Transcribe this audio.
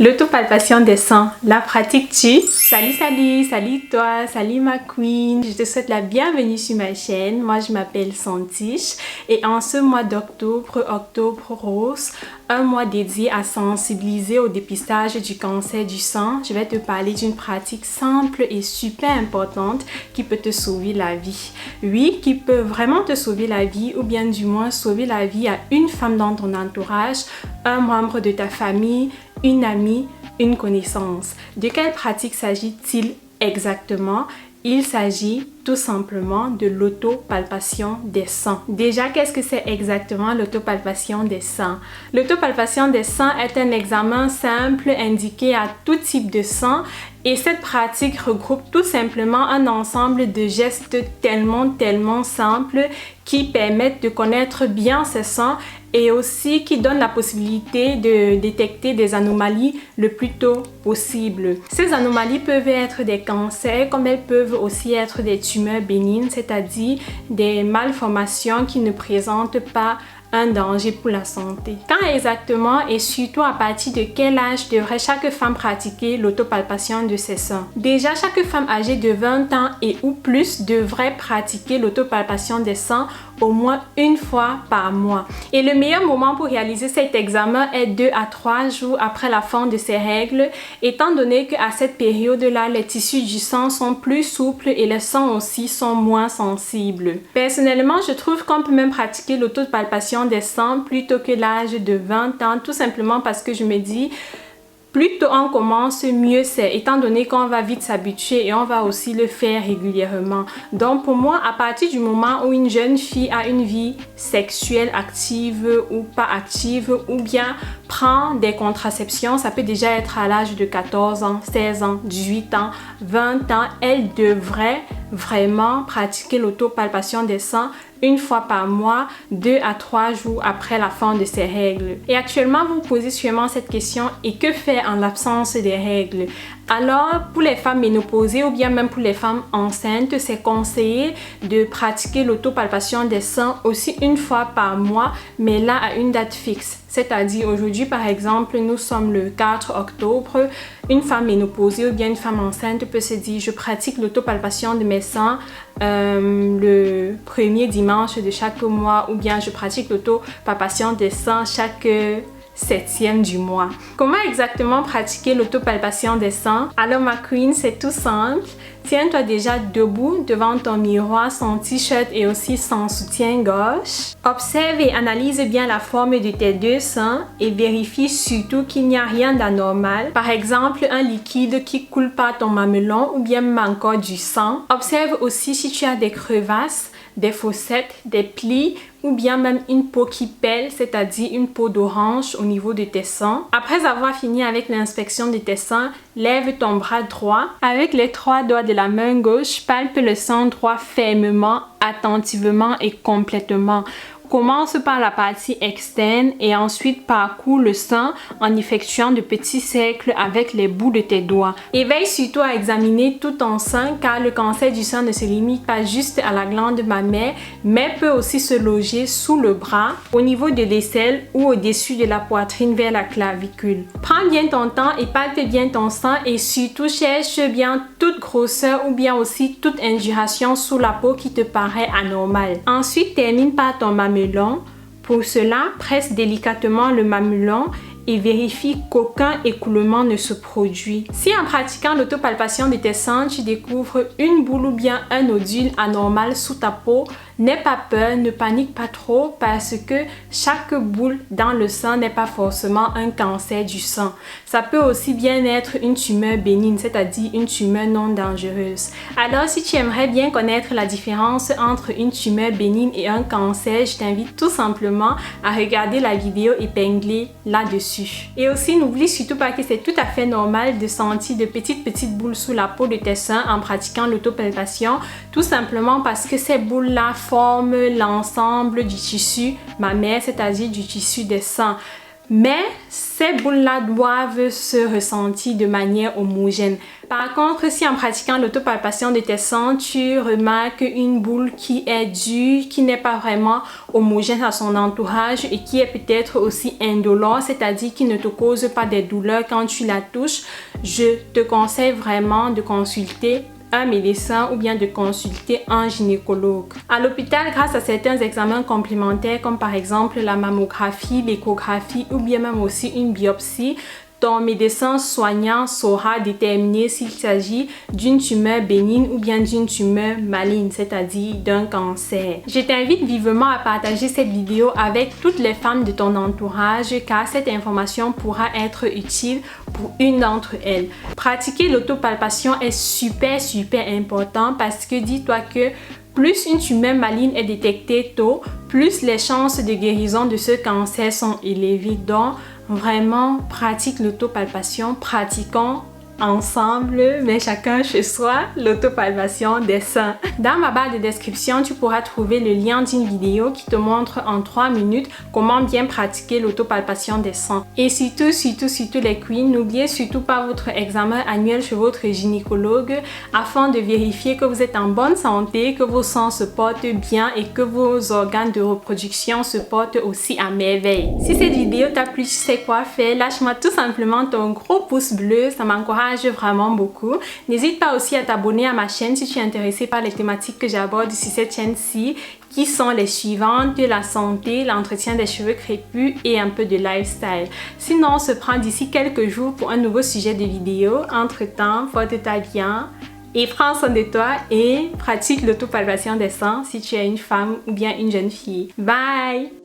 L'autopalpation des seins, la pratiques-tu? Salut toi, salut ma queen, je te souhaite la bienvenue sur ma chaîne. Moi je m'appelle Santiche et en ce mois d'octobre, octobre rose, un mois dédié à sensibiliser au dépistage du cancer du sein, je vais te parler d'une pratique simple et super importante qui peut te sauver la vie. Oui, qui peut vraiment te sauver la vie ou bien du moins sauver la vie à une femme dans ton entourage, un membre de ta famille, une amie, une connaissance. De quelle pratique s'agit-il exactement? Il s'agit tout simplement de l'autopalpation des seins. Déjà, qu'est-ce que c'est exactement l'autopalpation des seins? L'autopalpation des seins est un examen simple indiqué à tout type de sein et cette pratique regroupe tout simplement un ensemble de gestes tellement simples qui permettent de connaître bien ses seins et aussi qui donnent la possibilité de détecter des anomalies le plus tôt possible. Ces anomalies peuvent être des cancers comme elles peuvent aussi être des tumeurs bénignes, c'est-à-dire des malformations qui ne présentent pas un danger pour la santé. Quand exactement et surtout à partir de quel âge devrait chaque femme pratiquer l'autopalpation de ses seins? Déjà, chaque femme âgée de 20 ans et ou plus devrait pratiquer l'autopalpation des seins au moins une fois par mois. Et le meilleur moment pour réaliser cet examen est 2 à 3 jours après la fin de ses règles, étant donné qu'à cette période-là, les tissus du sein sont plus souples et les seins aussi sont moins sensibles. Personnellement, je trouve qu'on peut même pratiquer l'autopalpation des seins plutôt que l'âge de 20 ans, tout simplement parce que je me dis plus tôt on commence, mieux c'est, étant donné qu'on va vite s'habituer et on va aussi le faire régulièrement. Donc pour moi, à partir du moment où une jeune fille a une vie sexuelle active ou pas active, ou bien prend des contraceptions, ça peut déjà être à l'âge de 14 ans, 16 ans, 18 ans, 20 ans, elle devrait vraiment pratiquer l'autopalpation des seins une fois par mois, 2 à 3 jours après la fin de ses règles. Et actuellement, vous vous posez sûrement cette question, et que faire en l'absence des règles? Alors, pour les femmes ménopausées ou bien même pour les femmes enceintes, c'est conseillé de pratiquer l'autopalpation des seins aussi une fois par mois, mais là à une date fixe. C'est-à-dire aujourd'hui, par exemple, nous sommes le 4 octobre, une femme ménopausée ou bien une femme enceinte peut se dire « Je pratique l'autopalpation de mes seins le premier dimanche de chaque mois » ou bien « Je pratique l'autopalpation des seins chaque 7e du mois ». Comment exactement pratiquer l'autopalpation des seins? Alors ma queen, c'est tout simple. Tiens-toi déjà debout devant ton miroir sans t-shirt et aussi sans soutien-gorge. Observe et analyse bien la forme de tes deux seins et vérifie surtout qu'il n'y a rien d'anormal. Par exemple, un liquide qui coule par ton mamelon ou bien même encore du sang. Observe aussi si tu as des crevasses, des fossettes, des plis ou bien même une peau qui pèle, c'est-à-dire une peau d'orange au niveau de tes seins. Après avoir fini avec l'inspection de tes seins, lève ton bras droit. Avec les 3 doigts de la main gauche, palpe le sein droit fermement, attentivement et complètement. Commence par la partie externe et ensuite parcours le sein en effectuant de petits cercles avec les bouts de tes doigts. Et veille surtout à examiner tout ton sein car le cancer du sein ne se limite pas juste à la glande mammaire mais peut aussi se loger sous le bras, au niveau de l'aisselle ou au-dessus de la poitrine vers la clavicule. Prends bien ton temps et palpe bien ton sein et surtout cherche bien toute grosseur ou bien aussi toute induration sous la peau qui te paraît anormale. Ensuite, termine par ton mamelon. Pour cela, presse délicatement le mamelon et vérifie qu'aucun écoulement ne se produit. Si en pratiquant l'autopalpation de tes seins, tu découvres une boule ou bien un nodule anormal sous ta peau, n'aie pas peur, ne panique pas trop parce que chaque boule dans le sein n'est pas forcément un cancer du sein. Ça peut aussi bien être une tumeur bénigne, c'est-à-dire une tumeur non dangereuse. Alors si tu aimerais bien connaître la différence entre une tumeur bénigne et un cancer, je t'invite tout simplement à regarder la vidéo épinglée là-dessus. Et aussi n'oublie surtout pas que c'est tout à fait normal de sentir de petites boules sous la peau de tes seins en pratiquant l'autopalpation, tout simplement parce que ces boules-là forment l'ensemble du tissu mammaire, c'est-à-dire du tissu des seins. Mais ces boules-là doivent se ressentir de manière homogène. Par contre, si en pratiquant l'autopalpation de tes seins, tu remarques une boule qui est dure, qui n'est pas vraiment homogène à son entourage et qui est peut-être aussi indolore, c'est-à-dire qui ne te cause pas des douleurs quand tu la touches, je te conseille vraiment de consulter un médecin ou bien de consulter un gynécologue. À l'hôpital, grâce à certains examens complémentaires comme par exemple la mammographie, l'échographie ou bien même aussi une biopsie, ton médecin soignant saura déterminer s'il s'agit d'une tumeur bénigne ou bien d'une tumeur maligne, c'est-à-dire d'un cancer. Je t'invite vivement à partager cette vidéo avec toutes les femmes de ton entourage car cette information pourra être utile pour une d'entre elles. Pratiquer l'autopalpation est super important parce que dis-toi que plus une tumeur maligne est détectée tôt, plus les chances de guérison de ce cancer sont élevées. Donc, vraiment, pratique l'autopalpation, pratiquons ensemble, mais chacun chez soi, l'autopalpation des seins. Dans ma barre de description, tu pourras trouver le lien d'une vidéo qui te montre en 3 minutes comment bien pratiquer l'autopalpation des seins. Et surtout les queens, n'oubliez surtout pas votre examen annuel chez votre gynécologue afin de vérifier que vous êtes en bonne santé, que vos seins se portent bien et que vos organes de reproduction se portent aussi à merveille. Si cette vidéo t'a plu, tu sais quoi faire, lâche-moi tout simplement ton gros pouce bleu, ça m'encourage vraiment beaucoup. N'hésite pas aussi à t'abonner à ma chaîne si tu es intéressé par les thématiques que j'aborde sur cette chaîne-ci, qui sont les suivantes: la santé, l'entretien des cheveux crépus et un peu de lifestyle. Sinon, on se prend d'ici quelques jours pour un nouveau sujet de vidéo. Entre-temps, porte-toi bien et prends soin de toi et pratique l'autopalpation des seins si tu es une femme ou bien une jeune fille. Bye!